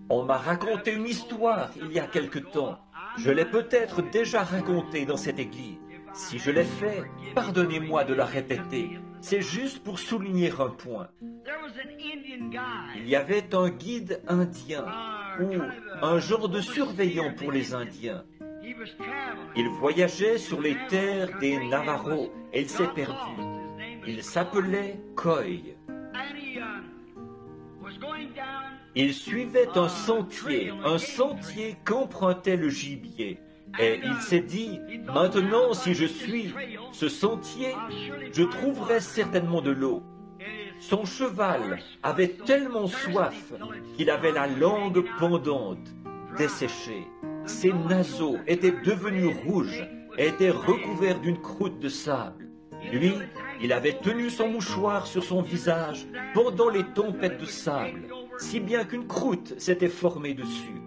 On m'a raconté une histoire il y a quelque temps. Je l'ai peut-être déjà racontée dans cette église. Si je l'ai fait, pardonnez-moi de la répéter. C'est juste pour souligner un point. Il y avait un guide indien, ou un genre de surveillant pour les Indiens. Il voyageait sur les terres des Navajos et il s'est perdu. Il s'appelait Coy. Il suivait un sentier qu'empruntait le gibier. Et il s'est dit, maintenant si je suis ce sentier, je trouverai certainement de l'eau. Son cheval avait tellement soif qu'il avait la langue pendante, desséchée. Ses naseaux étaient devenus rouges et étaient recouverts d'une croûte de sable. Lui, il avait tenu son mouchoir sur son visage pendant les tempêtes de sable, si bien qu'une croûte s'était formée dessus.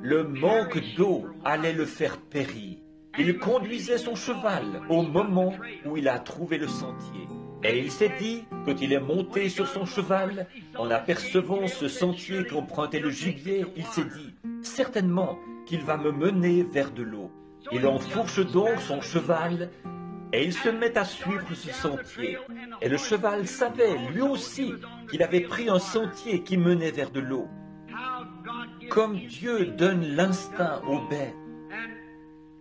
Le manque d'eau allait le faire périr. Il conduisait son cheval au moment où il a trouvé le sentier. Et il s'est dit, quand il est monté sur son cheval, en apercevant ce sentier qu'empruntait le gibier, il s'est dit, certainement qu'il va me mener vers de l'eau. Il enfourche donc son cheval et il se met à suivre ce sentier. Et le cheval savait, lui aussi, qu'il avait pris un sentier qui menait vers de l'eau. Comme Dieu donne l'instinct aux bêtes.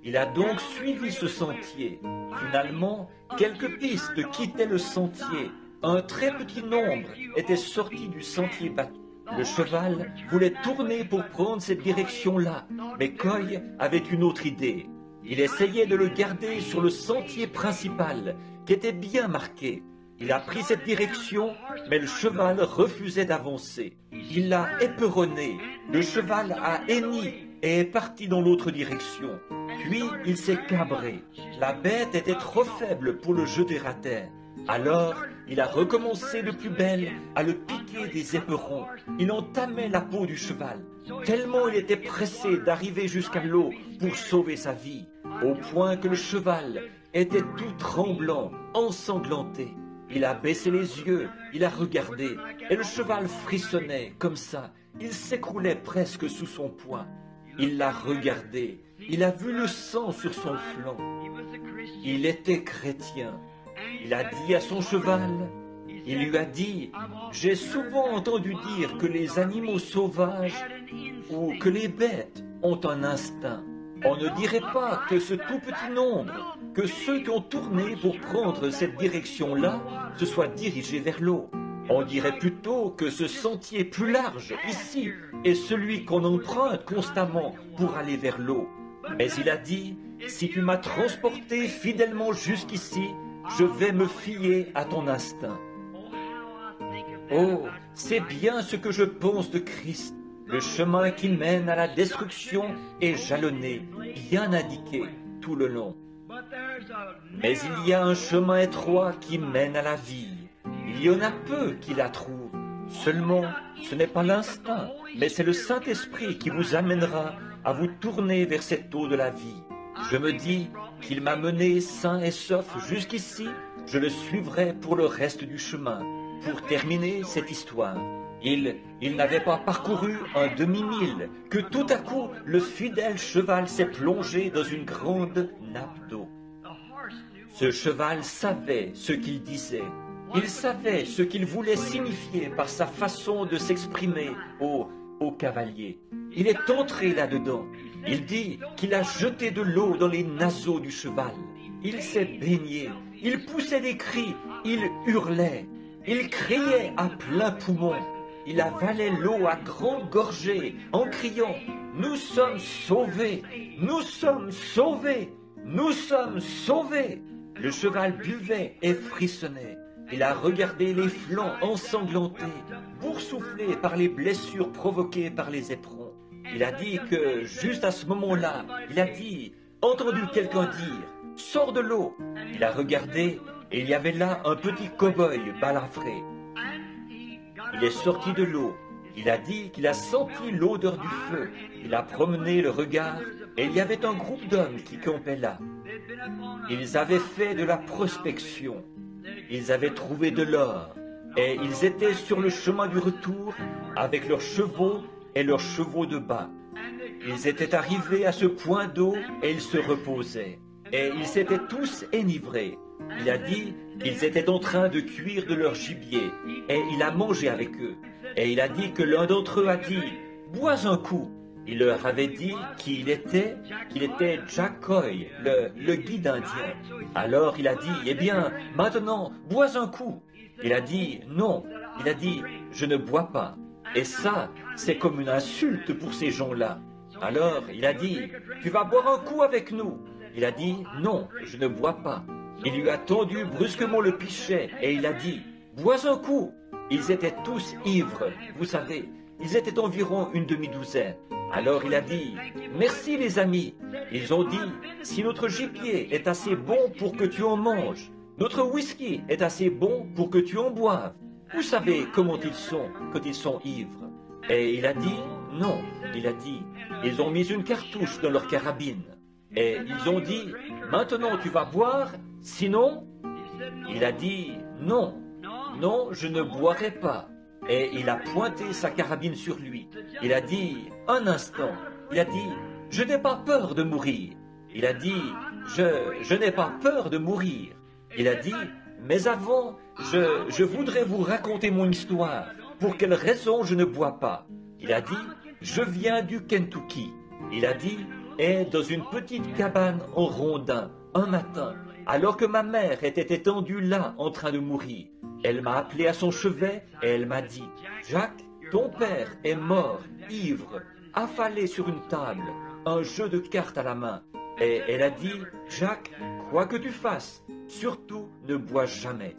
Il a donc suivi ce sentier. Finalement, quelques pistes quittaient le sentier. Un très petit nombre était sorti du sentier battu. Le cheval voulait tourner pour prendre cette direction-là, mais Coy avait une autre idée. Il essayait de le garder sur le sentier principal, qui était bien marqué. Il a pris cette direction, mais le cheval refusait d'avancer. Il l'a éperonné. Le cheval a henni et est parti dans l'autre direction. Puis il s'est cabré. La bête était trop faible pour le jeter à terre. Alors, il a recommencé de plus belle à le piquer des éperons. Il entamait la peau du cheval, tellement il était pressé d'arriver jusqu'à l'eau pour sauver sa vie, au point que le cheval était tout tremblant, ensanglanté. Il a baissé les yeux, il a regardé, et le cheval frissonnait comme ça. Il s'écroulait presque sous son poids. Il l'a regardé, il a vu le sang sur son flanc. Il était chrétien. Il a dit à son cheval, il lui a dit, j'ai souvent entendu dire que les animaux sauvages ou que les bêtes ont un instinct. On ne dirait pas que ce tout petit nombre, que ceux qui ont tourné pour prendre cette direction-là, se soient dirigés vers l'eau. On dirait plutôt que ce sentier plus large, ici, est celui qu'on emprunte constamment pour aller vers l'eau. Mais il a dit, si tu m'as transporté fidèlement jusqu'ici, je vais me fier à ton instinct. Oh, c'est bien ce que je pense de Christ. Le chemin qui mène à la destruction est jalonné, bien indiqué tout le long. Mais il y a un chemin étroit qui mène à la vie. Il y en a peu qui la trouvent. Seulement, ce n'est pas l'instinct, mais c'est le Saint-Esprit qui vous amènera à vous tourner vers cette eau de la vie. Je me dis qu'il m'a mené sain et sauf jusqu'ici, je le suivrai pour le reste du chemin. Pour terminer cette histoire, il n'avait pas parcouru un demi-mille que tout à coup le fidèle cheval s'est plongé dans une grande nappe d'eau. Ce cheval savait ce qu'il disait. Il savait ce qu'il voulait signifier par sa façon de s'exprimer au cavalier. Il est entré là-dedans. Il dit qu'il a jeté de l'eau dans les naseaux du cheval. Il s'est baigné. Il poussait des cris. Il hurlait. Il criait à plein poumon. Il avalait l'eau à grandes gorgées en criant « Nous sommes sauvés! Nous sommes sauvés! Nous sommes sauvés !» Le cheval buvait et frissonnait. Il a regardé les flancs ensanglantés, boursouflés par les blessures provoquées par les éperons. Il a dit que, juste à ce moment-là, il a dit, entendu quelqu'un dire « Sors de l'eau !» Il a regardé et il y avait là un petit cow-boy balafré. Il est sorti de l'eau. Il a dit qu'il a senti l'odeur du feu. Il a promené le regard et il y avait un groupe d'hommes qui campaient là. Ils avaient fait de la prospection. Ils avaient trouvé de l'or. et ils étaient sur le chemin du retour avec leurs chevaux et leurs chevaux de bas. Ils étaient arrivés à ce point d'eau et ils se reposaient. Et ils s'étaient tous enivrés. Il a dit qu'ils étaient en train de cuire de leur gibier, et il a mangé avec eux. Et il a dit que l'un d'entre eux a dit, « Bois un coup ». Il leur avait dit qu'il était Jack Coy, le guide indien. Alors il a dit, « Eh bien, maintenant, bois un coup ». Il a dit, « Non ». Il a dit, « Je ne bois pas ». Et ça, c'est comme une insulte pour ces gens-là. Alors il a dit, « Tu vas boire un coup avec nous ». Il a dit, « Non, je ne bois pas ». Il lui a tendu brusquement le pichet et il a dit, « Bois un coup ». Ils étaient tous ivres, vous savez, ils étaient environ une demi-douzaine. Alors il a dit, « Merci les amis ». Ils ont dit, « Si notre gibier est assez bon pour que tu en manges, notre whisky est assez bon pour que tu en boives. Vous savez comment ils sont quand ils sont ivres. » Et il a dit, « Non ». Il a dit, « Ils ont mis une cartouche dans leur carabine. » Et ils ont dit, « Maintenant tu vas boire, sinon ?» Il a dit, « Non, non, je ne boirai pas. » Et il a pointé sa carabine sur lui. Il a dit, « Un instant. » Il a dit, « Je n'ai pas peur de mourir. » Il a dit, « Je n'ai pas peur de mourir. » Il a dit, « Mais avant, je voudrais vous raconter mon histoire. Pour quelle raison je ne bois pas. » Il a dit, « Je viens du Kentucky. » Il a dit, « Et dans une petite cabane en rondin, un matin, alors que ma mère était étendue là en train de mourir, elle m'a appelé à son chevet et elle m'a dit, « Jack, ton père est mort, ivre, affalé sur une table, un jeu de cartes à la main. » Et elle a dit, « Jack, quoi que tu fasses, surtout ne bois jamais. »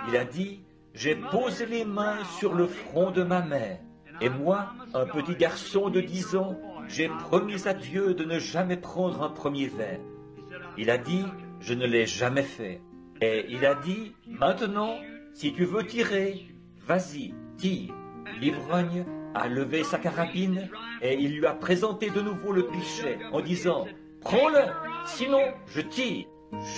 Il a dit, « J'ai posé les mains sur le front de ma mère. Et moi, un petit garçon de 10 ans, j'ai promis à Dieu de ne jamais prendre un premier verre. » Il a dit, « Je ne l'ai jamais fait. » Et il a dit, « Maintenant, si tu veux tirer, vas-y, tire. » L'ivrogne a levé sa carabine et il lui a présenté de nouveau le pichet en disant, « Prends-le, sinon je tire. »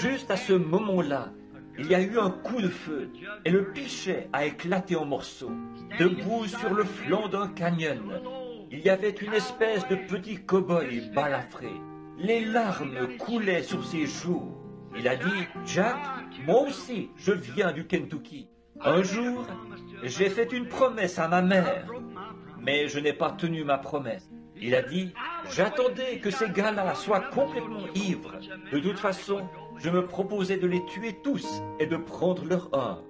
Juste à ce moment-là, il y a eu un coup de feu et le pichet a éclaté en morceaux. Debout sur le flanc d'un canyon, il y avait une espèce de petit cow-boy balafré. Les larmes coulaient sur ses joues. Il a dit, « Jack, moi aussi, je viens du Kentucky. Un jour, j'ai fait une promesse à ma mère, mais je n'ai pas tenu ma promesse. » Il a dit, « J'attendais que ces gars-là soient complètement ivres. De toute façon, je me proposais de les tuer tous et de prendre leur or. »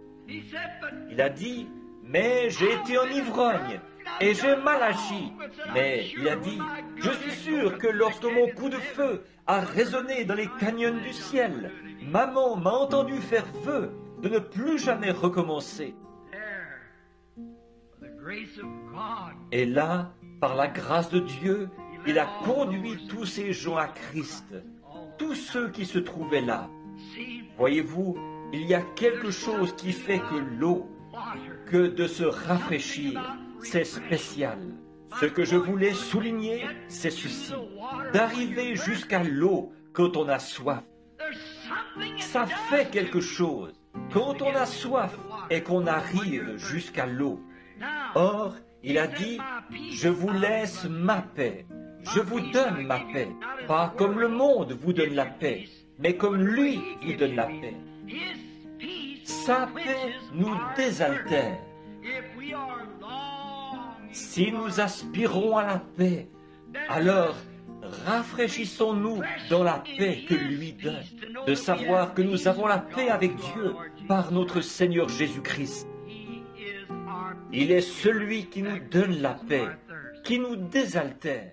Il a dit, « Mais j'ai été un ivrogne et j'ai mal agi. » Mais il a dit, « Je suis sûr que lorsque mon coup de feu a résonné dans les canyons du ciel, maman m'a entendu faire vœu de ne plus jamais recommencer. » Et là, par la grâce de Dieu, il a conduit tous ces gens à Christ, tous ceux qui se trouvaient là. Voyez-vous, il y a quelque chose qui fait que l'eau, que de se rafraîchir, c'est spécial. Ce que je voulais souligner, c'est ceci, d'arriver jusqu'à l'eau quand on a soif. Ça fait quelque chose quand on a soif et qu'on arrive jusqu'à l'eau. Or, il a dit, « Je vous laisse ma paix, je vous donne ma paix, pas comme le monde vous donne la paix, mais comme lui vous donne la paix. » Sa paix nous désaltère. Si nous aspirons à la paix, alors rafraîchissons-nous dans la paix que lui donne, de savoir que nous avons la paix avec Dieu par notre Seigneur Jésus-Christ. Il est celui qui nous donne la paix, qui nous désaltère.